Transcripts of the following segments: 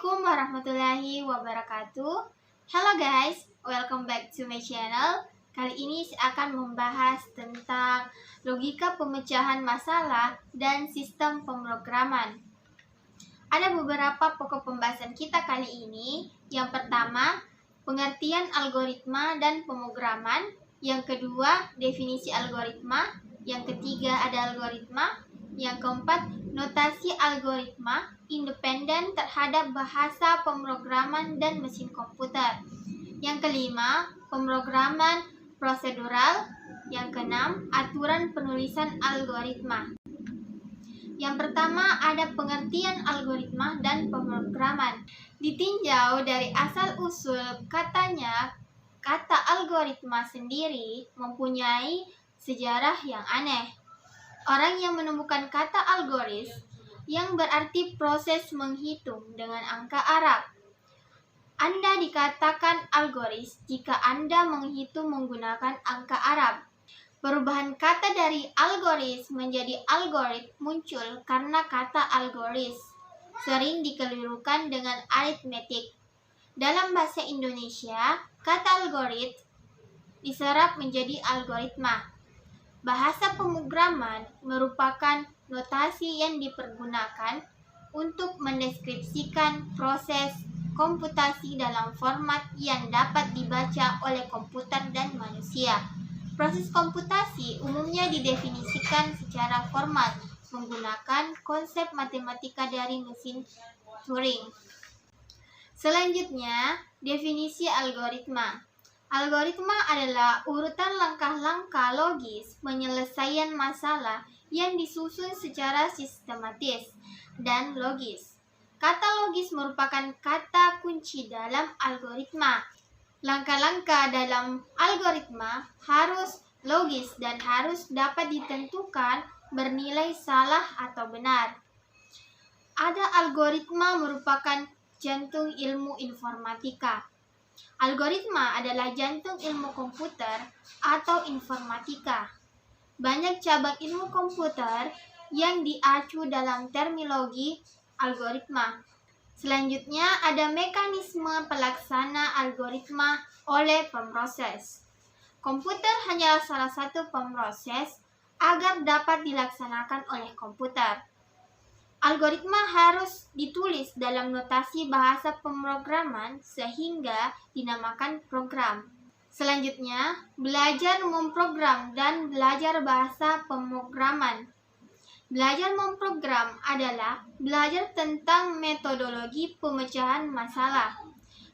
Assalamualaikum warahmatullahi wabarakatuh. Halo guys, welcome back to my channel. Kali ini saya akan membahas tentang logika pemecahan masalah dan sistem pemrograman. Ada beberapa pokok pembahasan kita kali ini. Yang pertama, pengertian algoritma dan pemrograman. Yang kedua, definisi algoritma. Yang ketiga, ada algoritma. Yang keempat, notasi algoritma independen terhadap bahasa pemrograman dan mesin komputer. Yang kelima, pemrograman prosedural. Yang keenam, aturan penulisan algoritma. Yang pertama, ada pengertian algoritma dan pemrograman. Ditinjau dari asal-usul katanya, kata algoritma sendiri mempunyai sejarah yang aneh. Orang yang menemukan kata algoris, yang berarti proses menghitung dengan angka Arab. Anda dikatakan algoris jika Anda menghitung menggunakan angka Arab. Perubahan kata dari algoris menjadi algorit muncul karena kata algoris sering dikelirukan dengan aritmetik. Dalam bahasa Indonesia, kata algorit diserap menjadi algoritma. Bahasa pemrograman merupakan notasi yang dipergunakan untuk mendeskripsikan proses komputasi dalam format yang dapat dibaca oleh komputer dan manusia. Proses komputasi umumnya didefinisikan secara formal menggunakan konsep matematika dari mesin Turing. Selanjutnya, definisi algoritma. Algoritma adalah urutan langkah-langkah logis penyelesaian masalah yang disusun secara sistematis dan logis. Kata logis merupakan kata kunci dalam algoritma. Langkah-langkah dalam algoritma harus logis dan harus dapat ditentukan bernilai salah atau benar. Ada algoritma merupakan jantung ilmu informatika. Algoritma adalah jantung ilmu komputer atau informatika. Banyak cabang ilmu komputer yang diacu dalam terminologi algoritma. Selanjutnya ada mekanisme pelaksana algoritma oleh pemroses. Komputer hanyalah salah satu pemroses agar dapat dilaksanakan oleh komputer. Algoritma harus ditulis dalam notasi bahasa pemrograman sehingga dinamakan program. Selanjutnya, belajar memprogram dan belajar bahasa pemrograman. Belajar memprogram adalah belajar tentang metodologi pemecahan masalah,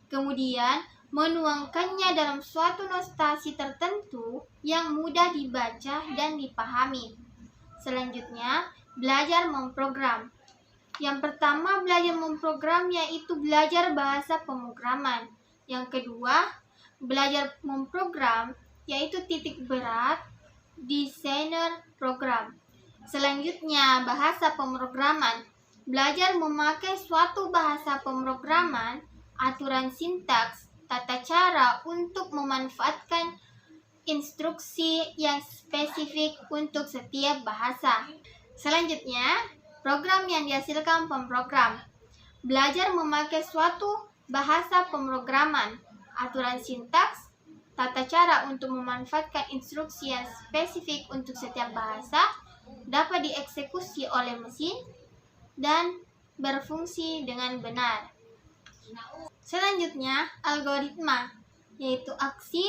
kemudian menuangkannya dalam suatu notasi tertentu yang mudah dibaca dan dipahami. Selanjutnya, belajar memprogram. Yang pertama, belajar memprogram yaitu belajar bahasa pemrograman. Yang kedua, belajar memprogram yaitu titik berat desainer program. Selanjutnya, bahasa pemrograman. Belajar memakai suatu bahasa pemrograman, aturan sintaks, tata cara untuk memanfaatkan instruksi yang spesifik untuk setiap bahasa. Selanjutnya, program yang dihasilkan pemrogram. Belajar memakai suatu bahasa pemrograman, aturan sintaks, tata cara untuk memanfaatkan instruksi yang spesifik untuk setiap bahasa, dapat dieksekusi oleh mesin, dan berfungsi dengan benar. Selanjutnya, algoritma, yaitu aksi.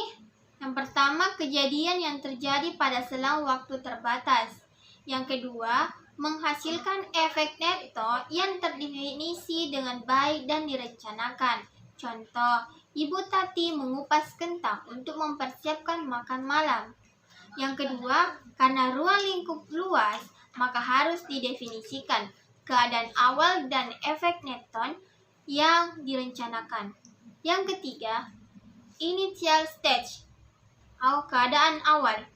Yang pertama, kejadian yang terjadi pada selang waktu terbatas. Yang kedua, menghasilkan efek neto yang terdefinisi dengan baik dan direncanakan. Contoh, Ibu Tati mengupas kentang untuk mempersiapkan makan malam. Yang kedua, karena ruang lingkup luas, maka harus didefinisikan keadaan awal dan efek neton yang direncanakan. Yang ketiga, initial stage atau keadaan awal.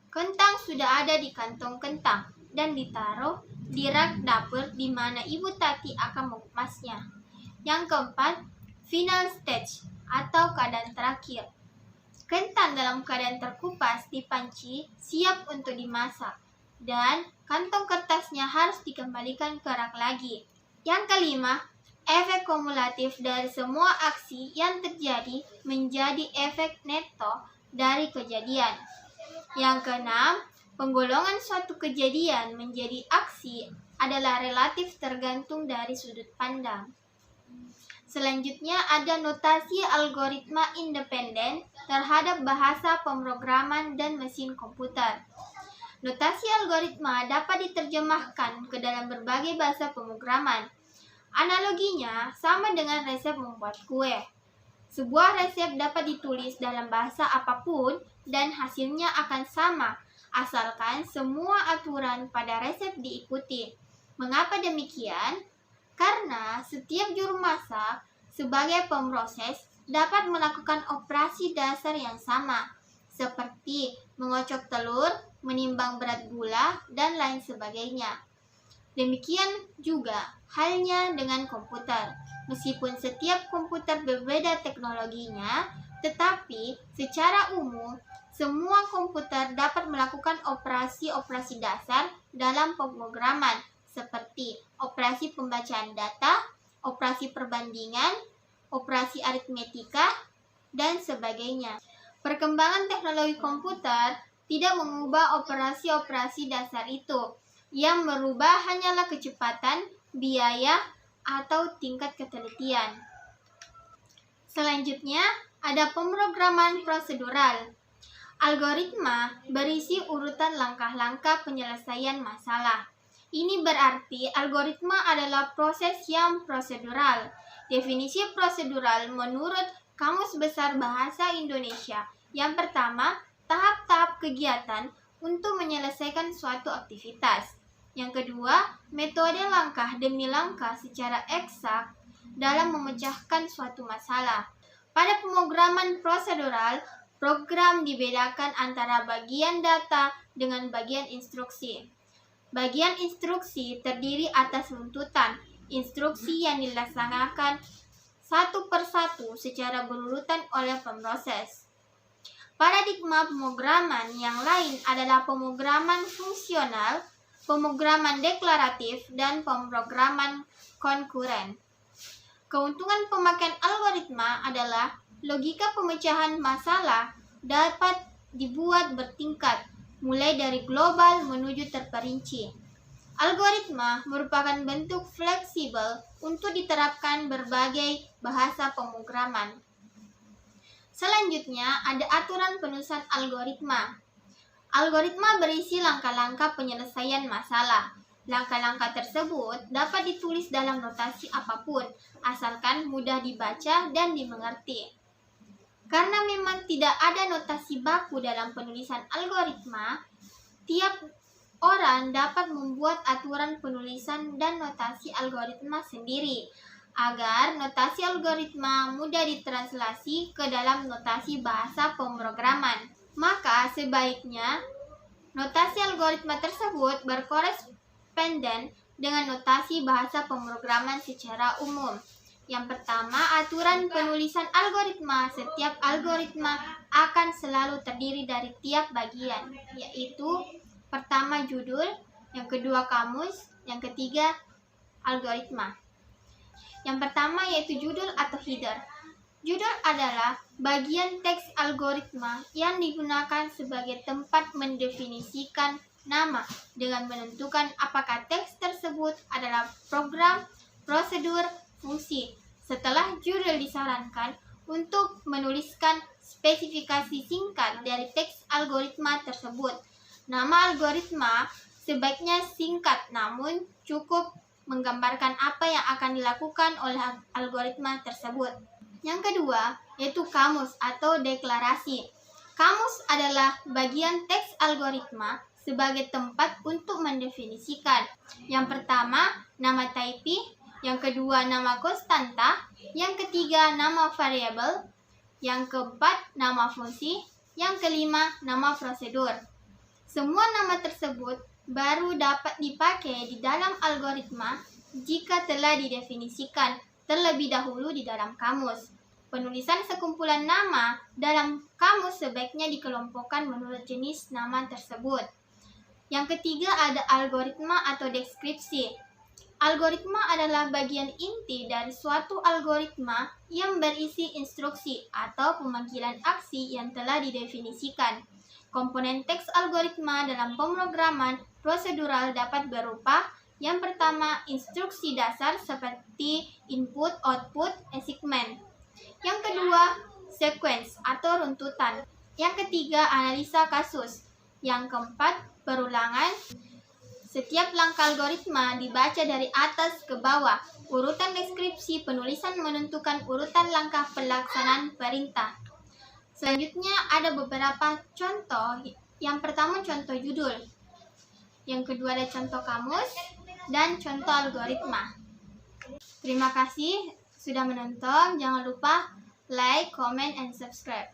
Kentang sudah ada di kantong kentang dan ditaruh di rak dapur di mana Ibu Tati akan mengumasnya. Yang keempat, final stage atau keadaan terakhir. Kentang dalam keadaan terkupas di panci siap untuk dimasak dan kantong kertasnya harus dikembalikan ke rak lagi. Yang kelima, efek kumulatif dari semua aksi yang terjadi menjadi efek neto dari kejadian. Yang keenam, penggolongan suatu kejadian menjadi aksi adalah relatif tergantung dari sudut pandang. Selanjutnya ada notasi algoritma independen terhadap bahasa pemrograman dan mesin komputer. Notasi algoritma dapat diterjemahkan ke dalam berbagai bahasa pemrograman. Analoginya sama dengan resep membuat kue. Sebuah resep dapat ditulis dalam bahasa apapun dan hasilnya akan sama, asalkan semua aturan pada resep diikuti. Mengapa demikian? Karena setiap juru masak sebagai pemroses dapat melakukan operasi dasar yang sama, seperti mengocok telur, menimbang berat gula, dan lain sebagainya. Demikian juga halnya dengan komputer. Meskipun setiap komputer berbeda teknologinya, tetapi secara umum semua komputer dapat melakukan operasi-operasi dasar dalam pemrograman, seperti operasi pembacaan data, operasi perbandingan, operasi aritmetika, dan sebagainya. Perkembangan teknologi komputer tidak mengubah operasi-operasi dasar itu. Yang merubah hanyalah kecepatan, biaya, atau tingkat ketelitian. Selanjutnya, ada pemrograman prosedural. Algoritma berisi urutan langkah-langkah penyelesaian masalah. Ini berarti algoritma adalah proses yang prosedural. Definisi prosedural menurut Kamus Besar Bahasa Indonesia. Yang pertama, tahap-tahap kegiatan untuk menyelesaikan suatu aktivitas. Yang kedua, metode langkah demi langkah secara eksak dalam memecahkan suatu masalah. Pada pemrograman prosedural, program dibedakan antara bagian data dengan bagian instruksi. Bagian instruksi terdiri atas runtutan instruksi yang dilaksanakan satu persatu secara berurutan oleh pemroses. Paradigma pemrograman yang lain adalah pemrograman fungsional, pemrograman deklaratif, dan pemrograman konkuren. Keuntungan pemakaian algoritma adalah logika pemecahan masalah dapat dibuat bertingkat, mulai dari global menuju terperinci. Algoritma merupakan bentuk fleksibel untuk diterapkan berbagai bahasa pemrograman. Selanjutnya, ada aturan penulisan algoritma. Algoritma berisi langkah-langkah penyelesaian masalah. Langkah-langkah tersebut dapat ditulis dalam notasi apapun, asalkan mudah dibaca dan dimengerti. Karena memang tidak ada notasi baku dalam penulisan algoritma, tiap orang dapat membuat aturan penulisan dan notasi algoritma sendiri, agar notasi algoritma mudah ditranslasi ke dalam notasi bahasa pemrograman. Maka sebaiknya notasi algoritma tersebut berkoresponden dengan notasi bahasa pemrograman secara umum. Yang pertama, aturan penulisan algoritma. Setiap algoritma akan selalu terdiri dari tiap bagian, yaitu pertama judul, yang kedua kamus, yang ketiga algoritma. Yang pertama yaitu judul atau header. Judul adalah bagian teks algoritma yang digunakan sebagai tempat mendefinisikan nama dengan menentukan apakah teks tersebut adalah program, prosedur, fungsi. Setelah judul disarankan untuk menuliskan spesifikasi singkat dari teks algoritma tersebut. Nama algoritma sebaiknya singkat namun cukup menggambarkan apa yang akan dilakukan oleh algoritma tersebut. Yang kedua, yaitu kamus atau deklarasi. Kamus adalah bagian teks algoritma sebagai tempat untuk mendefinisikan. Yang pertama, nama type, yang kedua nama konstanta, yang ketiga nama variabel, yang keempat nama fungsi, yang kelima nama prosedur. Semua nama tersebut baru dapat dipakai di dalam algoritma jika telah didefinisikan terlebih dahulu di dalam kamus. Penulisan sekumpulan nama dalam kamus sebaiknya dikelompokkan menurut jenis nama tersebut. Yang ketiga ada algoritma atau deskripsi. Algoritma adalah bagian inti dari suatu algoritma yang berisi instruksi atau pemanggilan aksi yang telah didefinisikan. Komponen teks algoritma dalam pemrograman prosedural dapat berupa yang pertama, instruksi dasar seperti input, output, assignment. Yang kedua, sequence atau runtutan. Yang ketiga, analisa kasus. Yang keempat, perulangan. Setiap langkah algoritma dibaca dari atas ke bawah. Urutan deskripsi penulisan menentukan urutan langkah pelaksanaan perintah. Selanjutnya ada beberapa contoh. Yang pertama contoh judul. Yang kedua ada contoh kamus dan contoh algoritma. Terima kasih sudah menonton. Jangan lupa like, comment, and subscribe.